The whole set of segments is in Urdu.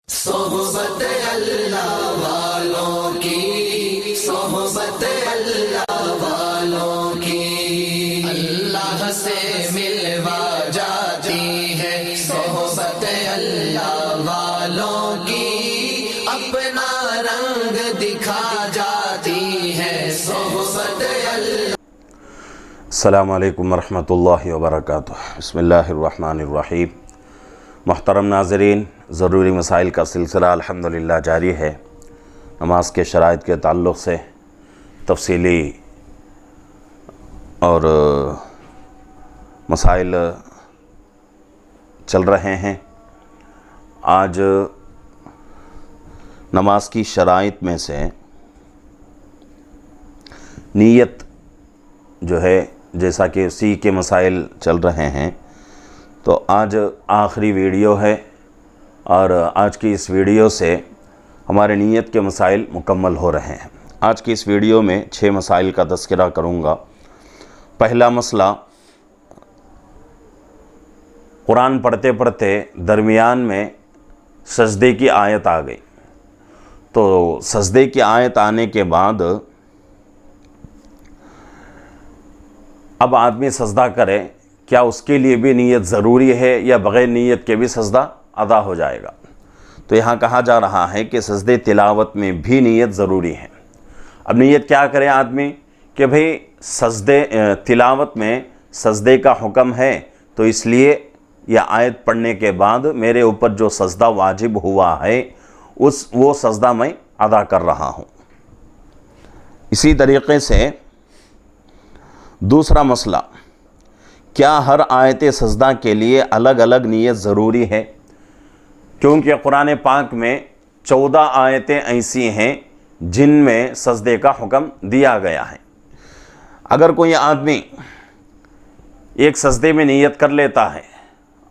صحبت اللہ والوں کی، صحبت اللہ والوں کی، اللہ سے ملوا جاتی ہے صحبت اللہ والوں کی، اپنا رنگ دکھا جاتی ہے صحبت اللہ۔ السلام علیکم ورحمۃ اللہ وبرکاتہ۔ بسم اللہ الرحمن الرحیم۔ محترم ناظرین، ضروری مسائل کا سلسلہ الحمدللہ جاری ہے۔ نماز کے شرائط کے تعلق سے تفصیلی اور مسائل چل رہے ہیں۔ آج نماز کی شرائط میں سے نیت جو ہے، جیسا کہ اسی کے مسائل چل رہے ہیں، تو آج آخری ویڈیو ہے اور آج کی اس ویڈیو سے ہمارے نیت کے مسائل مکمل ہو رہے ہیں۔ آج کی اس ویڈیو میں 6 مسائل کا تذکرہ کروں گا۔ پہلا مسئلہ، قرآن پڑھتے پڑھتے درمیان میں سجدے کی آیت آ گئی، تو سجدے کی آیت آنے کے بعد اب آدمی سجدہ کرے، کیا اس کے لیے بھی نیت ضروری ہے یا بغیر نیت کے بھی سجدہ ادا ہو جائے گا؟ تو یہاں کہا جا رہا ہے کہ سجدے تلاوت میں بھی نیت ضروری ہے۔ اب نیت کیا کرے آدمی کہ بھئی سجدے تلاوت میں سجدے کا حکم ہے، تو اس لیے یہ آیت پڑھنے کے بعد میرے اوپر جو سجدہ واجب ہوا ہے وہ سجدہ میں ادا کر رہا ہوں۔ اسی طریقے سے دوسرا مسئلہ، کیا ہر آیت سجدہ کے لیے الگ الگ نیت ضروری ہے؟ کیونکہ قرآن پاک میں 14 آیتیں ایسی ہیں جن میں سجدے کا حکم دیا گیا ہے۔ اگر کوئی آدمی ایک سجدے میں نیت کر لیتا ہے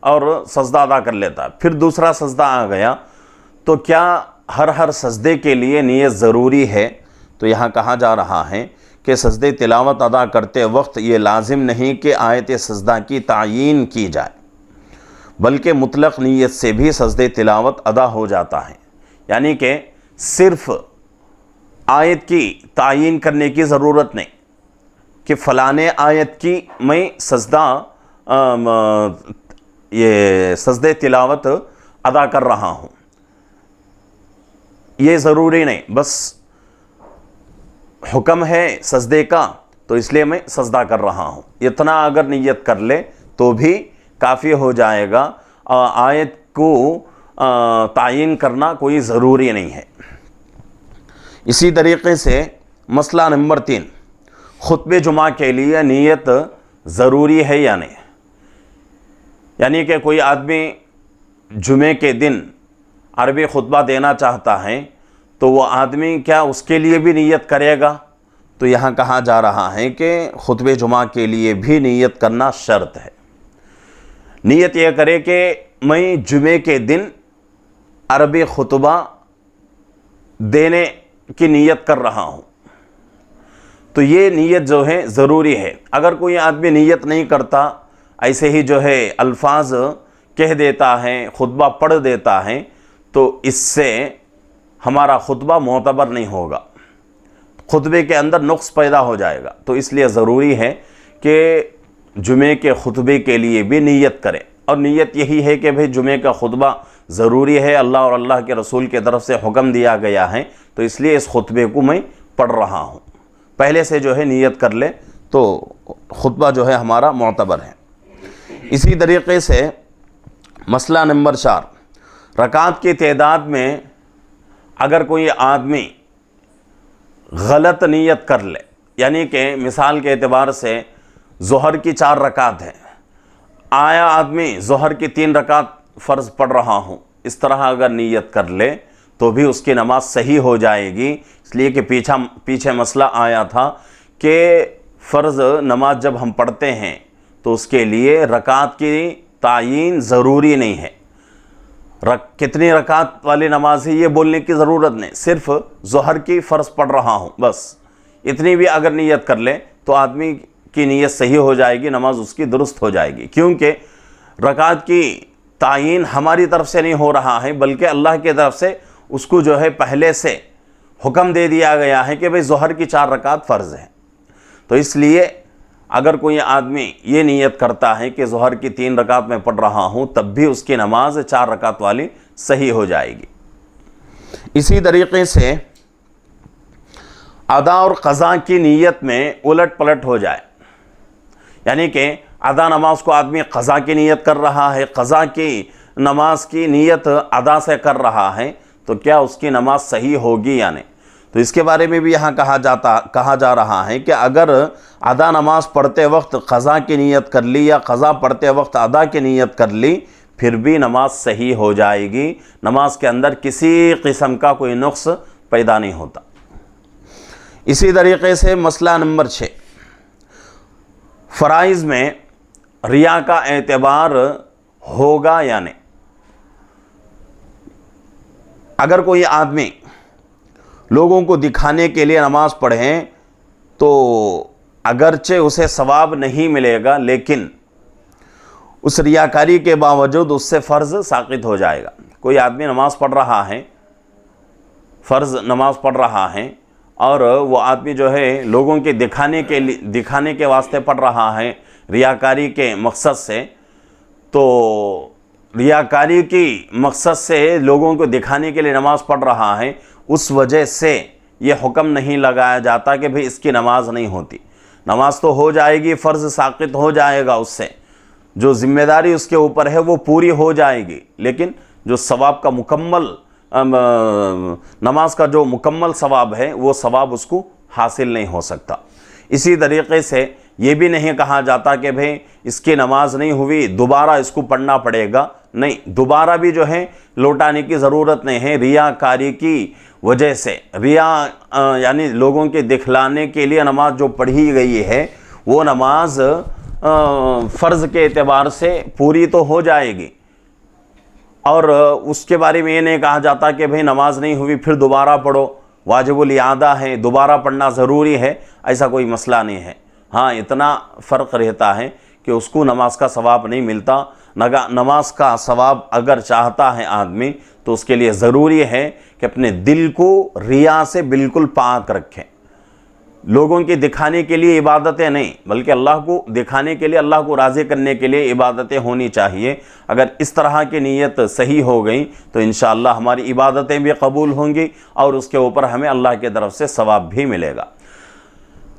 اور سجدہ ادا کر لیتا ہے، پھر دوسرا سجدہ آ گیا، تو کیا ہر سجدے کے لیے نیت ضروری ہے؟ تو یہاں کہا جا رہا ہے کہ سجدے تلاوت ادا کرتے وقت یہ لازم نہیں کہ آیت سجدہ کی تعیین کی جائے، بلکہ مطلق نیت سے بھی سجدے تلاوت ادا ہو جاتا ہے۔ یعنی کہ صرف آیت کی تعیین کرنے کی ضرورت نہیں کہ فلانے آیت کی میں سجدے تلاوت ادا کر رہا ہوں، یہ ضروری نہیں، بس حکم ہے سجدے کا تو اس لیے میں سجدہ کر رہا ہوں، اتنا اگر نیت کر لے تو بھی کافی ہو جائے گا۔ آیت کو تعیین کرنا کوئی ضروری نہیں ہے۔ اسی طریقے سے مسئلہ نمبر 3، خطبہ جمعہ کے لیے نیت ضروری ہے یا نہیں؟ یعنی کہ کوئی آدمی جمعے کے دن عربی خطبہ دینا چاہتا ہے، تو وہ آدمی کیا اس کے لیے بھی نیت کرے گا؟ تو یہاں کہا جا رہا ہے کہ خطبہ جمعہ کے لیے بھی نیت کرنا شرط ہے۔ نیت یہ کرے کہ میں جمعے کے دن عربی خطبہ دینے کی نیت کر رہا ہوں، تو یہ نیت جو ہے ضروری ہے۔ اگر کوئی آدمی نیت نہیں کرتا، ایسے ہی جو ہے الفاظ کہہ دیتا ہے، خطبہ پڑھ دیتا ہے، تو اس سے ہمارا خطبہ معتبر نہیں ہوگا، خطبے کے اندر نقص پیدا ہو جائے گا۔ تو اس لیے ضروری ہے کہ جمعے کے خطبے کے لیے بھی نیت کرے، اور نیت یہی ہے کہ بھئی جمعے کا خطبہ ضروری ہے، اللہ اور اللہ کے رسول کی طرف سے حکم دیا گیا ہے، تو اس لیے اس خطبے کو میں پڑھ رہا ہوں۔ پہلے سے جو ہے نیت کر لے تو خطبہ جو ہے ہمارا معتبر ہے۔ اسی طریقے سے مسئلہ نمبر 4، رکعات کی تعداد میں اگر کوئی آدمی غلط نیت کر لے، یعنی کہ مثال کے اعتبار سے ظہر کی 4 رکعت ہیں، آیا آدمی ظہر کی 3 رکعت فرض پڑھ رہا ہوں، اس طرح اگر نیت کر لے تو بھی اس کی نماز صحیح ہو جائے گی، اس لیے کہ پیچھے مسئلہ آیا تھا کہ فرض نماز جب ہم پڑھتے ہیں تو اس کے لیے رکعت کی تعیین ضروری نہیں ہے، کتنی رکعت والی نماز ہے یہ بولنے کی ضرورت نہیں، صرف ظہر کی فرض پڑھ رہا ہوں بس، اتنی بھی اگر نیت کر لے تو آدمی کی نیت صحیح ہو جائے گی، نماز اس کی درست ہو جائے گی، کیونکہ رکعت کی تعین ہماری طرف سے نہیں ہو رہا ہے بلکہ اللہ کی طرف سے اس کو جو ہے پہلے سے حکم دے دیا گیا ہے کہ بھئی ظہر کی 4 رکعت فرض ہے۔ تو اس لیے اگر کوئی آدمی یہ نیت کرتا ہے کہ ظہر کی 3 رکعت میں پڑھ رہا ہوں تب بھی اس کی نماز 4 رکعت والی صحیح ہو جائے گی۔ اسی طریقے سے ادا اور قضا کی نیت میں الٹ پلٹ ہو جائے، یعنی کہ ادا نماز کو آدمی قضا کی نیت کر رہا ہے، قضا کی نماز کی نیت ادا سے کر رہا ہے، تو کیا اس کی نماز صحیح ہوگی یا نہیں؟ تو اس کے بارے میں بھی یہاں کہا جا رہا ہے کہ اگر ادا نماز پڑھتے وقت قضا کی نیت کر لی یا قضا پڑھتے وقت ادا کی نیت کر لی پھر بھی نماز صحیح ہو جائے گی، نماز کے اندر کسی قسم کا کوئی نقص پیدا نہیں ہوتا۔ اسی طریقے سے مسئلہ نمبر 6، فرائض میں ریا کا اعتبار ہوگا یا نہیں؟ اگر کوئی آدمی لوگوں کو دکھانے کے لیے نماز پڑھیں تو اگرچہ اسے ثواب نہیں ملے گا لیکن اس ریاکاری کے باوجود اس سے فرض ساقط ہو جائے گا۔ کوئی آدمی نماز پڑھ رہا ہے، فرض نماز پڑھ رہا ہے، اور وہ آدمی جو ہے لوگوں کے دکھانے کے واسطے پڑھ رہا ہے ریاکاری کے مقصد سے، تو ریاکاری کی مقصد سے لوگوں کو دکھانے کے لیے نماز پڑھ رہا ہے، اس وجہ سے یہ حکم نہیں لگایا جاتا کہ بھئی اس کی نماز نہیں ہوتی۔ نماز تو ہو جائے گی، فرض ساقط ہو جائے گا، اس سے جو ذمہ داری اس کے اوپر ہے وہ پوری ہو جائے گی، لیکن جو ثواب کا مکمل نماز کا جو مکمل ثواب ہے وہ ثواب اس کو حاصل نہیں ہو سکتا۔ اسی طریقے سے یہ بھی نہیں کہا جاتا کہ بھئی اس کی نماز نہیں ہوئی دوبارہ اس کو پڑھنا پڑے گا، نہیں، دوبارہ بھی جو ہے لوٹانے کی ضرورت نہیں ہے۔ ریاکاری کی وجہ سے یعنی لوگوں کے دکھلانے کے لیے نماز جو پڑھی گئی ہے وہ نماز فرض کے اعتبار سے پوری تو ہو جائے گی، اور اس کے بارے میں یہ نہیں کہا جاتا کہ بھئی نماز نہیں ہوئی پھر دوبارہ پڑھو، واجب الاعادہ ہے، دوبارہ پڑھنا ضروری ہے، ایسا کوئی مسئلہ نہیں ہے۔ ہاں اتنا فرق رہتا ہے کہ اس کو نماز کا ثواب نہیں ملتا۔ نماز کا ثواب اگر چاہتا ہے آدمی تو اس کے لیے ضروری ہے کہ اپنے دل کو ریا سے بالکل پاک رکھیں۔ لوگوں کی دکھانے کے لیے عبادتیں نہیں بلکہ اللہ کو دکھانے کے لیے، اللہ کو راضی کرنے کے لیے عبادتیں ہونی چاہیے۔ اگر اس طرح کی نیت صحیح ہو گئی تو انشاءاللہ ہماری عبادتیں بھی قبول ہوں گی اور اس کے اوپر ہمیں اللہ کی طرف سے ثواب بھی ملے گا۔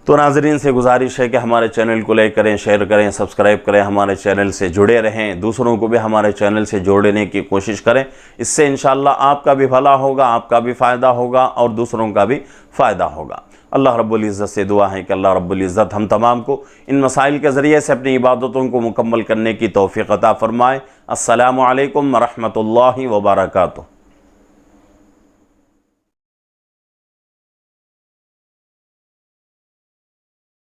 تو ناظرین سے گزارش ہے کہ ہمارے چینل کو لائک کریں، شیئر کریں، سبسکرائب کریں، ہمارے چینل سے جڑے رہیں، دوسروں کو بھی ہمارے چینل سے جوڑنے کی کوشش کریں۔ اس سے انشاءاللہ آپ کا بھی بھلا ہوگا، آپ کا بھی فائدہ ہوگا اور دوسروں کا بھی فائدہ ہوگا۔ اللہ رب العزت سے دعا ہے کہ اللہ رب العزت ہم تمام کو ان مسائل کے ذریعے سے اپنی عبادتوں کو مکمل کرنے کی توفیق عطا فرمائے۔ السلام علیکم ورحمۃ اللہ وبرکاتہ۔